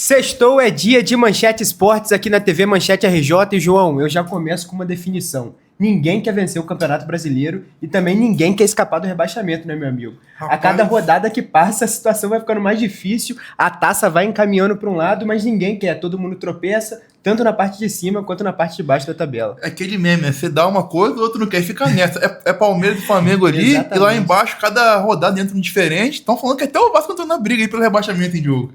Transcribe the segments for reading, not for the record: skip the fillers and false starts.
Sextou é dia de Manchete Esportes aqui na TV Manchete RJ. E, João, eu já começo com uma definição. Ninguém quer vencer o Campeonato Brasileiro e também ninguém quer escapar do rebaixamento, né, meu amigo? Rapaz, A cada rodada que passa, a situação vai ficando mais difícil, a taça vai encaminhando para um lado, mas ninguém quer. Todo mundo tropeça, tanto na parte de cima quanto na parte de baixo da tabela. é aquele meme, né? Você dá uma coisa, o outro não quer e fica nessa. É Palmeiras e Flamengo ali, Exatamente. e lá embaixo, cada rodada entra um diferente. Estão falando que até o Vasco entrou na briga aí pelo rebaixamento em jogo.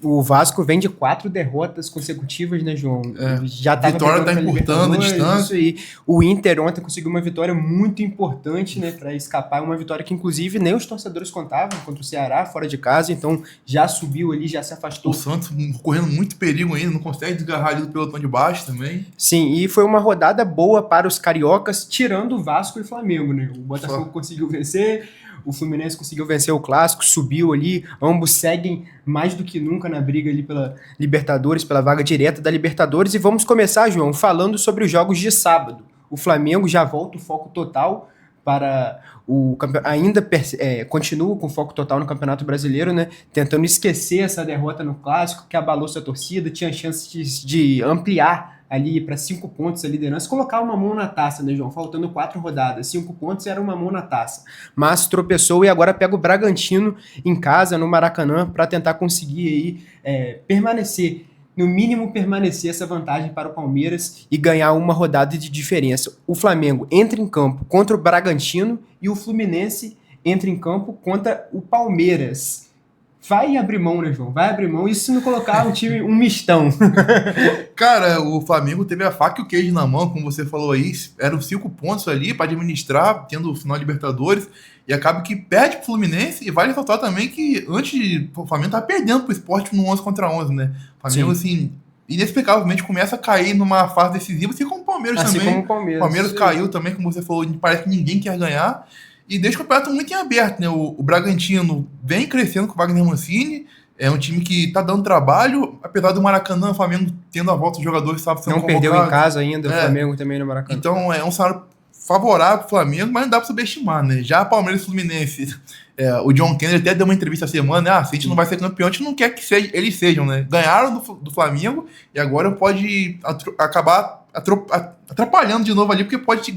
O Vasco vem de 4 derrotas consecutivas, né, João? Já tava Vitória tá pegando pra encurtando a Libertadores, distância. isso aí. O Inter ontem conseguiu uma vitória muito importante, né, para escapar. Uma vitória que, inclusive, nem os torcedores contavam contra o Ceará, fora de casa. Então, já subiu ali, já se afastou. O Santos correndo muito perigo ainda, não consegue desgarrar ali do pelotão de baixo também. Sim, e foi uma rodada boa para os cariocas, tirando o Vasco e o Flamengo, né? O Botafogo conseguiu vencer, o Fluminense conseguiu vencer o Clássico, subiu ali, ambos seguem mais do que nunca na briga ali pela Libertadores, pela vaga direta da Libertadores. E vamos começar, João, falando sobre os jogos de sábado. O Flamengo já volta o foco total para o campeonato, continua com foco total no Campeonato Brasileiro, né? Tentando esquecer essa derrota no Clássico, que abalou sua torcida, tinha chance de ampliar ali para 5 pontos a liderança, colocar uma mão na taça, né, João? Faltando 4 rodadas, 5 pontos era uma mão na taça. Mas tropeçou e agora pega o Bragantino em casa, no Maracanã, para tentar conseguir aí permanecer, no mínimo permanecer essa vantagem para o Palmeiras e ganhar uma rodada de diferença. O Flamengo entra em campo contra o Bragantino e o Fluminense entra em campo contra o Palmeiras. Vai abrir mão, né, João? Vai abrir mão. Isso se não colocar um time, um mistão. Cara, o Flamengo teve a faca e o queijo na mão, como você falou aí. Eram 5 pontos ali para administrar, tendo o final da Libertadores. E acaba que perde pro Fluminense. E vale ressaltar também que antes o Flamengo tá perdendo pro Sport no 11 contra 11, né? O Flamengo, assim, inexplicavelmente começa a cair numa fase decisiva, assim como o Palmeiras Assim também. como o Palmeiras. O Palmeiras caiu também, como você falou, parece que ninguém quer ganhar. E deixa o campeonato muito em aberto, né? O Bragantino vem crescendo com o Wagner Mancini. É um time que tá dando trabalho, apesar do Maracanã, o Flamengo tendo a volta dos jogadores, sabe, sendo Não perdeu em casa ainda, o É. Flamengo também no Maracanã. Então é um cenário favorável pro Flamengo, mas não dá pra subestimar, né? Já Palmeiras e Fluminense, o John Kennedy até deu uma entrevista essa semana, se a gente não vai ser campeão, a gente não quer que eles sejam, né? Ganharam do Flamengo e agora pode acabar atrapalhando de novo ali, porque pode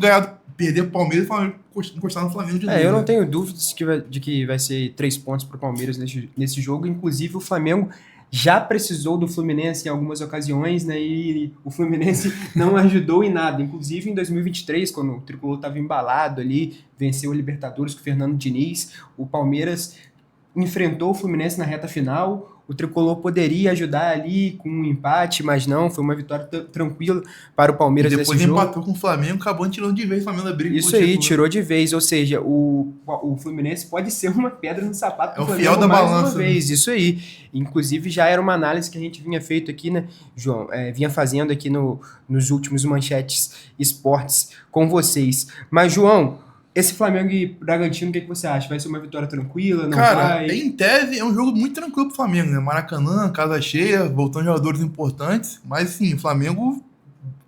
perder pro Palmeiras e encostar no Flamengo de novo. Eu não né? tenho dúvidas de que vai ser 3 pontos para o Palmeiras nesse jogo. Inclusive, o Flamengo já precisou do Fluminense em algumas ocasiões, né? E o Fluminense não ajudou em nada. Inclusive, em 2023, quando o Tricolor estava embalado ali, venceu o Libertadores com o Fernando Diniz, o Palmeiras enfrentou o Fluminense na reta final. O Tricolor poderia ajudar ali com um empate, mas não, foi uma vitória tranquila para o Palmeiras E nesse depois jogo. empatou com o Flamengo, acabou tirando de vez o Flamengo da briga. Isso aí, tirou de vez, ou seja, o Fluminense pode ser uma pedra no sapato do Flamengo fiel da mais balança, uma vez, isso aí. Inclusive já era uma análise que a gente vinha feito aqui, né, João, vinha fazendo aqui nos últimos Manchetes Esportes com vocês. Mas, João, esse Flamengo e Bragantino, o que você acha? Vai ser uma vitória tranquila, não Cara, vai? em tese é um jogo muito tranquilo pro Flamengo, né? Maracanã, casa cheia, voltando jogadores importantes, mas sim, o Flamengo,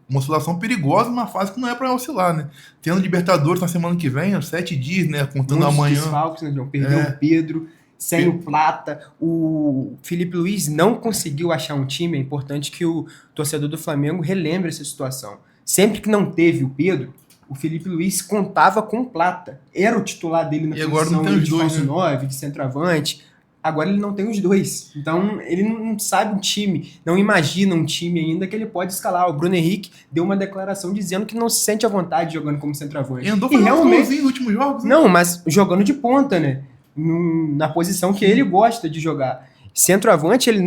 uma oscilação perigosa numa fase que não é pra oscilar, né? Tendo Libertadores na semana que vem, 7 dias, né? Contando Muitos amanhã. desfalques, né, João? Perdeu o Pedro, sem o Plata, o Felipe Luiz não conseguiu achar um time. É importante que o torcedor do Flamengo relembre essa situação. Sempre que não teve o Pedro, o Felipe Luiz contava com o Plata. Era o titular dele na posição de falso 9, de centroavante. Agora ele não tem os dois. Então ele não sabe um time, não imagina um time ainda que ele pode escalar. O Bruno Henrique deu uma declaração dizendo que não se sente à vontade jogando como centroavante. E andou fazendo golzinho nos últimos jogos. Não, mas jogando de ponta, né? Na posição que ele gosta de jogar. Centroavante, ele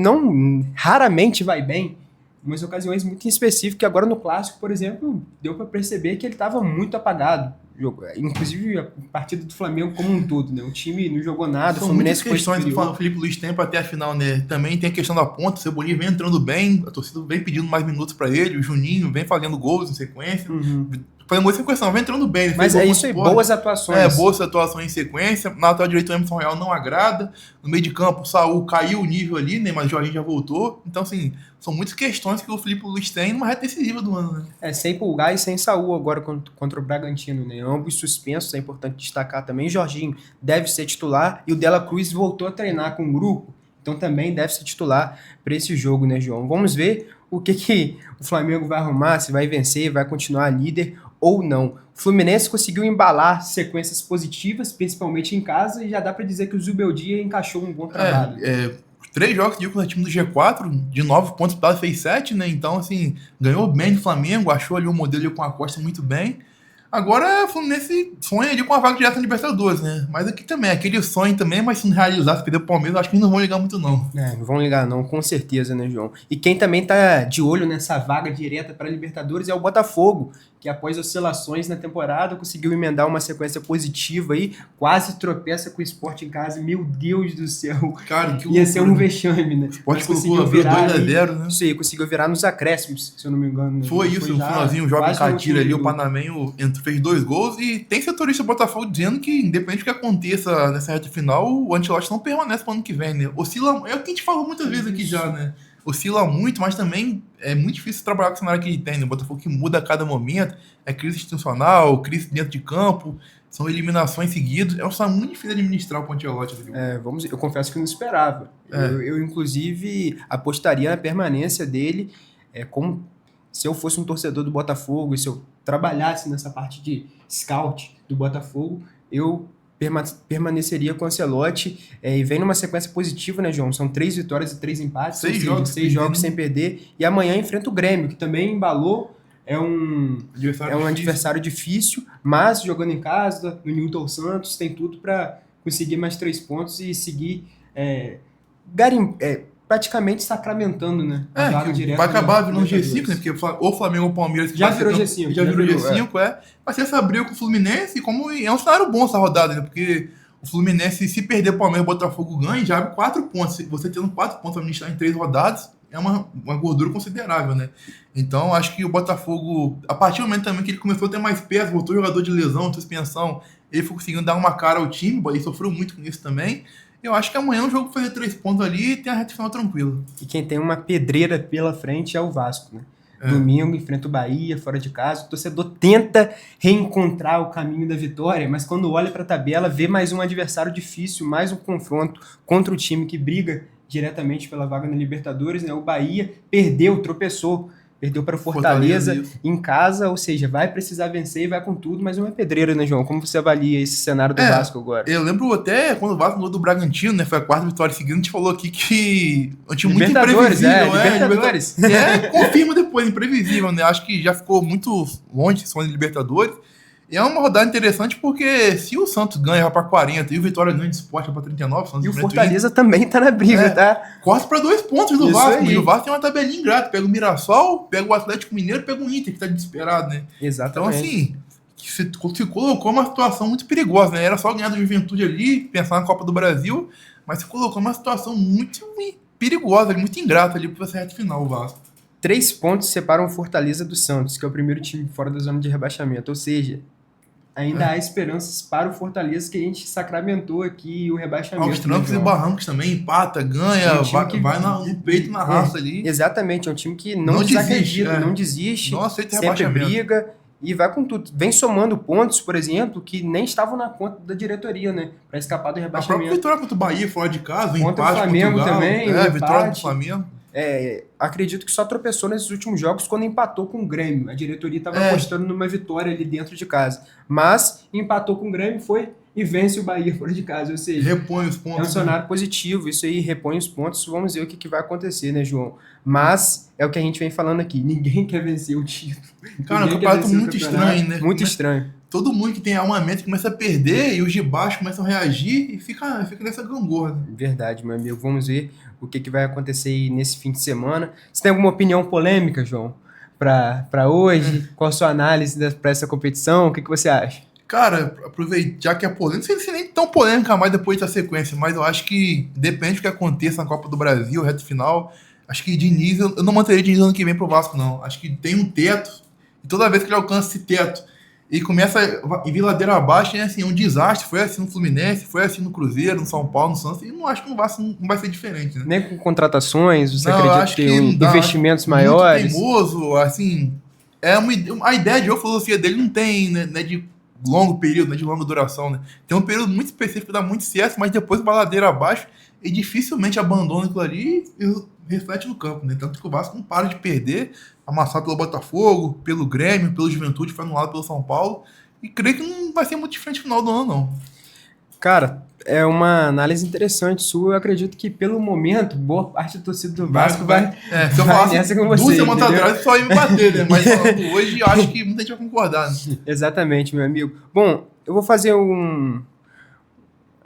raramente vai bem. Em umas ocasiões muito específicas, que agora no Clássico, por exemplo, deu para perceber que ele estava muito apagado. Inclusive a partida do Flamengo como um todo, né? O time não jogou nada, São o Fluminense muitas questões que o Felipe Luiz tem até a final, né? Também tem a questão da ponta, o Cebolinha vem entrando bem, a torcida vem pedindo mais minutos para ele, o Juninho vem fazendo gols em sequência. Fazendo gols em sequência, vem entrando bem. Mas é isso aí, boas atuações. Boas atuações em sequência. Na lateral direito, o Emerson Royal não agrada. No meio de campo, o Saul caiu o nível ali, né? Mas o Jorginho já voltou. Então, assim, são muitas questões que o Felipe Luiz tem numa reta decisiva do ano, né? Sem Pulgar e sem Saul agora contra o Bragantino, né? Ambos suspensos, é importante destacar também. Jorginho deve ser titular e o Dela Cruz voltou a treinar com o grupo. Então também deve ser titular para esse jogo, né, João? Vamos ver o que o Flamengo vai arrumar, se vai vencer, vai continuar líder ou não. O Fluminense conseguiu embalar sequências positivas, principalmente em casa, e já dá para dizer que o Zubeldia encaixou um bom trabalho. 3 jogos de com o time do G4, de 9 pontos, fez 7, né? Então, assim, ganhou bem do Flamengo, achou ali o modelo com a Costa muito bem. Agora o Fluminense sonha ali com a vaga direta na Libertadores, né? Mas aqui também, aquele sonho também, mas se não realizar, se perder o Palmeiras, acho que não vão ligar muito, não. Não vão ligar não, com certeza, né, João? E quem também tá de olho nessa vaga direta para a Libertadores é o Botafogo, que após oscilações na temporada conseguiu emendar uma sequência positiva aí, quase tropeça com o Sport em casa. Meu Deus do céu. Cara, que ia ser um vexame, né? O Sport conseguiu virar 2-0, né? Isso aí, conseguiu virar nos acréscimos, se eu não me engano. Foi isso, no finalzinho, o Jovem Catira ali, o Panamenho fez 2 gols, e tem setorista do Botafogo dizendo que, independente do que aconteça nessa reta final, o Ancelotti não permanece pro ano que vem, né? Oscila, é o que a gente falou muitas vezes aqui já, né? Oscila muito, mas também é muito difícil trabalhar com o cenário que ele tem, né? O Botafogo que muda a cada momento, é crise institucional, crise dentro de campo, são eliminações seguidas, é um cenário muito difícil de administrar o Ancelotti. Eu confesso que eu não esperava. Eu, inclusive, apostaria na permanência dele, como se eu fosse um torcedor do Botafogo, e se eu trabalhasse nessa parte de scout do Botafogo, eu permaneceria com o Ancelotti, e vem numa sequência positiva, né, João? São 3 vitórias e 3 empates, 6 jogos sem perder, e amanhã enfrenta o Grêmio, que também embalou, é um adversário difícil, mas jogando em casa, no Newton Santos, tem tudo para conseguir mais 3 pontos e seguir praticamente sacramentando, né? Vai acabar virando um G5, né? Porque o Flamengo ou o Palmeiras... Já virou G5. Já virou G5, Vai ser essa briga com o Fluminense, e como é um cenário bom essa rodada, né? Porque o Fluminense, se perder o Palmeiras, o Botafogo ganha, já abre 4 pontos. Você tendo 4 pontos para administrar em 3 rodadas, é uma gordura considerável, né? Então, acho que o Botafogo, a partir do momento também que ele começou a ter mais peças, voltou jogador de lesão, de suspensão, ele foi conseguindo dar uma cara ao time, ele sofreu muito com isso também. Eu acho que amanhã o jogo vai fazer 3 pontos ali e tem a reta final tranquila. E quem tem uma pedreira pela frente é o Vasco, né? Domingo enfrenta o Bahia, fora de casa. O torcedor tenta reencontrar o caminho da vitória, mas quando olha para a tabela, vê mais um adversário difícil, mais um confronto contra o time que briga diretamente pela vaga na Libertadores, né? O Bahia tropeçou para o Fortaleza em casa, ou seja, vai precisar vencer e vai com tudo, mas uma pedreira, né, João? Como você avalia esse cenário do Vasco agora? Eu lembro até quando o Vasco ganhou do Bragantino, né? Foi a 4ª vitória seguida, a gente falou aqui que é um time muito imprevisível, Libertadores. Confirma depois, imprevisível, né? Acho que já ficou muito longe de de Libertadores. E é uma rodada interessante porque se o Santos ganha, vai para 40 e o Vitória ganha de Sport, vai para 39. E o Fortaleza também tá na briga, tá? Corta para 2 pontos do Vasco. E o Vasco tem uma tabelinha ingrata. Pega o Mirassol, pega o Atlético Mineiro, pega o Inter, que tá desesperado, né? Exatamente. Então, assim, se colocou uma situação muito perigosa, né? Era só ganhar da Juventude ali, pensar na Copa do Brasil, mas se colocou uma situação muito perigosa, muito ingrata ali para essa reta final, o Vasco. 3 pontos separam o Fortaleza do Santos, que é o primeiro time fora da zona de rebaixamento. Ou seja, ainda há esperanças para o Fortaleza, que a gente sacramentou aqui o rebaixamento. Aos trancos e barrancos também, empata, ganha, vai no peito, na raça ali. Exatamente, é um time que não desacredita, não desiste, não aceita sempre briga e vai com tudo. Vem somando pontos, por exemplo, que nem estavam na conta da diretoria, né? Para escapar do rebaixamento. A própria vitória contra o Bahia fora de casa, contra o Flamengo também. Vitória do Flamengo. Acredito que só tropeçou nesses últimos jogos quando empatou com o Grêmio. A diretoria estava apostando numa vitória ali dentro de casa. Mas empatou com o Grêmio, foi e vence o Bahia fora de casa. Ou seja, repõe os pontos. É um cenário positivo, isso aí, repõe os pontos. Vamos ver o que vai acontecer, né, João? Mas é o que a gente vem falando aqui. Ninguém quer vencer o título. Cara, é um campeonato muito estranho, né? Muito estranho. Todo mundo que tem armamento começa a perder e os de baixo começam a reagir e fica nessa gangorra. Verdade, meu amigo. Vamos ver o que vai acontecer aí nesse fim de semana. Você tem alguma opinião polêmica, João, para hoje? Qual a sua análise para essa competição? O que você acha? Cara, aproveitar, já que é polêmica, não sei se nem tão polêmica mais depois da sequência, mas eu acho que depende do que aconteça na Copa do Brasil, reta final. Acho que Diniz, eu não manteria Diniz ano que vem pro Vasco, não. Acho que tem um teto, e toda vez que ele alcança esse teto e começa em vir ladeira abaixo, é assim, um desastre. Foi assim no Fluminense, foi assim no Cruzeiro, no São Paulo, no Santos, e não acho que no Vasco não vai ser diferente, né? Nem com contratações, você acredita que investimentos maiores? Muito teimoso, assim, a ideia de filosofia dele não tem, né, de longo período, né, de longa duração, né? Tem um período muito específico que dá muito certo, mas depois vai ladeira abaixo e dificilmente abandona aquilo ali e reflete no campo, né? Tanto que o Vasco não para de perder, amassado pelo Botafogo, pelo Grêmio, pelo Juventude, foi anulado pelo São Paulo. E creio que não vai ser muito diferente no final do ano, não. Cara, é uma análise interessante sua. Eu acredito que, pelo momento, boa parte da torcida do Vasco vai se eu falasse nessa com você, 2 semanas entendeu? atrás, só ia me bater, né? Mas falando hoje, eu acho que muita gente vai concordar, né? Exatamente, meu amigo. Bom, eu vou fazer uma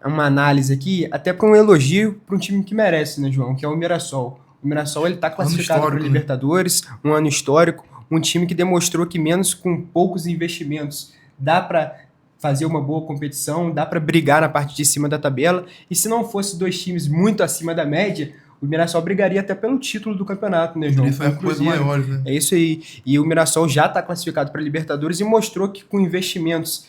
análise aqui, até para um elogio para um time que merece, né, João? Que é o Mirassol. O Mirassol, ele está classificado para Libertadores, um ano histórico, um time que demonstrou que menos com poucos investimentos dá para fazer uma boa competição, dá para brigar na parte de cima da tabela, e se não fosse 2 times muito acima da média, o Mirassol brigaria até pelo título do campeonato, né, João? Isso é coisa maior, né? É isso aí. E o Mirassol já está classificado para Libertadores e mostrou que com investimentos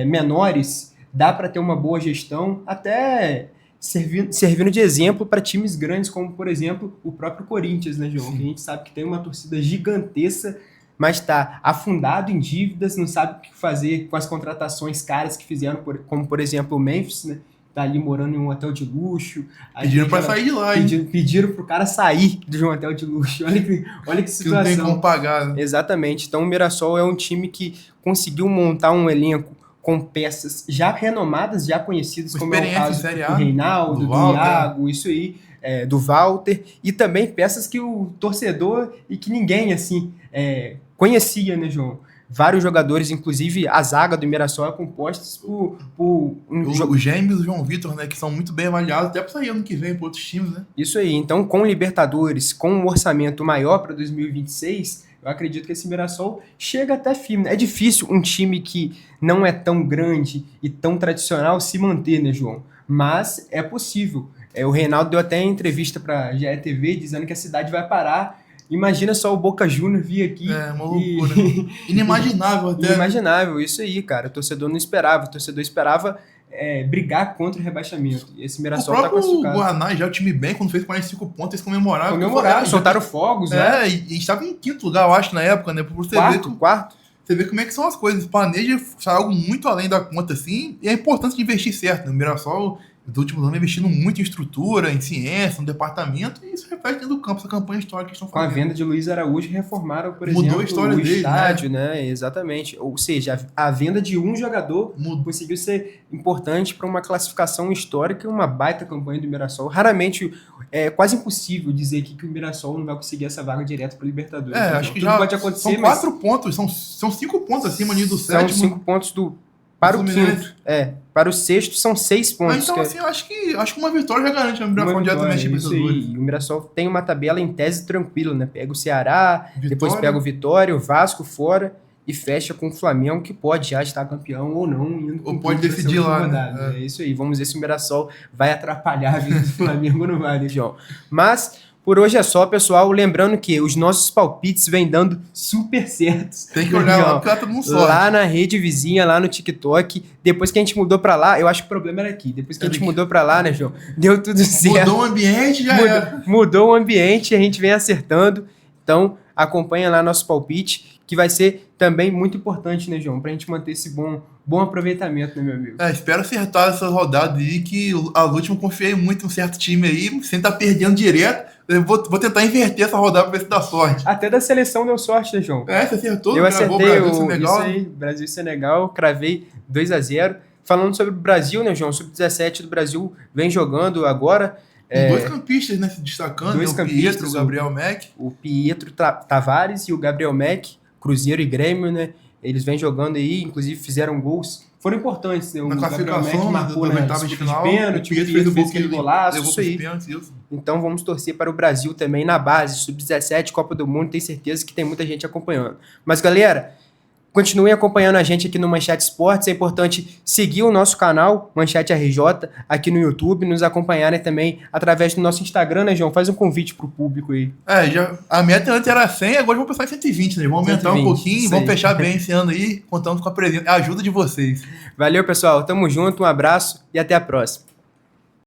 menores dá para ter uma boa gestão, até servindo de exemplo para times grandes, como, por exemplo, o próprio Corinthians, né, João? Que a gente sabe que tem uma torcida gigantesca, mas está afundado em dívidas, não sabe o que fazer com as contratações caras que fizeram, como, por exemplo, o Memphis, né? Tá ali morando em um hotel de luxo. Pediram para sair de lá, hein? Pediram pro cara sair de um hotel de luxo. Olha que situação. Que não tem como pagar, né? Exatamente. Então o Mirassol é um time que conseguiu montar um elenco com peças já renomadas, já conhecidas, como é o caso do Reinaldo, do Iago, isso aí, do Walter, e também peças que o torcedor e que ninguém, assim, conhecia, né, João? Vários jogadores, inclusive a zaga do Mirassol é composta por os gêmeos do João Vitor, né, que são muito bem avaliados, até para sair ano que vem para outros times, né? Isso aí. Então, com Libertadores, com um orçamento maior para 2026, eu acredito que esse Mirassol chega até firme. É difícil um time que não é tão grande e tão tradicional se manter, né, João? Mas é possível. O Reinaldo deu até entrevista para a GE dizendo que a cidade vai parar. Imagina só o Boca Juniors vir aqui. É uma loucura. Inimaginável até. Inimaginável, isso aí, cara. O torcedor não esperava. O torcedor esperava brigar contra o rebaixamento. E esse Mirassol tá classificado. O Guaraná, já o time bem, quando fez 45 pontos, eles comemoraram. Soltaram fogos, né? E estava em 5º lugar, eu acho, na época, né? Quarto? Você vê como é que são as coisas. Planeja algo muito além da conta, assim, e é importante de investir certo, né? O Mirassol, nos últimos anos, investindo muito em estrutura, em ciência, no departamento, e isso reflete dentro do campo, essa campanha histórica que estão fazendo. Com a venda de Luiz Araújo, reformaram, por Mudou exemplo, a história o dele, estádio, né? Exatamente. Ou seja, a venda de um jogador conseguiu ser importante para uma classificação histórica e uma baita campanha do Mirassol. Raramente, é quase impossível dizer que o Mirassol não vai conseguir essa vaga direto para o Libertadores. Acho que já pode acontecer, são 4 pontos, são 5 pontos acima ali do sétimo. São 5 pontos para o quinto. Para o sexto são 6 pontos. Então, assim, eu acho que uma vitória já garante o Mirassol diretamente em Libertadores. O Mirassol tem uma tabela em tese tranquila, né? Pega o Ceará, depois pega o Vitória, o Vasco fora e fecha com o Flamengo, que pode já estar campeão ou não. Ou pode decidir lá, né? É isso aí. Vamos ver se o Mirassol vai atrapalhar a vida do Flamengo ou não vai, né, João? Mas por hoje é só, pessoal. Lembrando que os nossos palpites vêm dando super certos. Tem que olhar lá, porque todo mundo sorte. Lá na rede vizinha, lá no TikTok. Depois que a gente mudou pra lá, eu acho que o problema era aqui. Depois que a gente mudou pra lá, né, João? Deu tudo certo. Mudou o ambiente, Mudou o ambiente, a gente vem acertando. Então, acompanha lá nosso palpite, que vai ser também muito importante, né, João? Pra gente manter esse bom aproveitamento, né, meu amigo? Espero acertar essa rodada aí, que a última confiei muito em um certo time aí, sem estar perdendo direto. Eu vou tentar inverter essa rodada pra ver se dá sorte. Até da seleção deu sorte, né, João? Você acertou? Eu acertei isso aí, Brasil e Senegal, cravei 2-0. Falando sobre o Brasil, né, João? Sub-17 do Brasil vem jogando agora. Dois campistas, né, se destacando. Dois campistas, Pietro, o Gabriel Mack. O Pietro Tavares e o Gabriel Mack, Cruzeiro e Grêmio, né? Eles vêm jogando aí, inclusive fizeram gols. Foram importantes, né? O Gabriel Mack marcou na disputa de pênalti, o Pietro fez aquele golaço, isso aí. Então vamos torcer para o Brasil também na base, Sub-17, Copa do Mundo, tenho certeza que tem muita gente acompanhando. Mas galera, continuem acompanhando a gente aqui no Manchete Esportes, é importante seguir o nosso canal, Manchete RJ, aqui no YouTube, nos acompanharem também através do nosso Instagram, né, João? Faz um convite pro público aí. A meta antes era 100, agora vamos pensar em 120, né? Vamos aumentar um pouquinho, vamos fechar bem esse ano aí, contando com a ajuda de vocês. Valeu, pessoal, tamo junto, um abraço e até a próxima.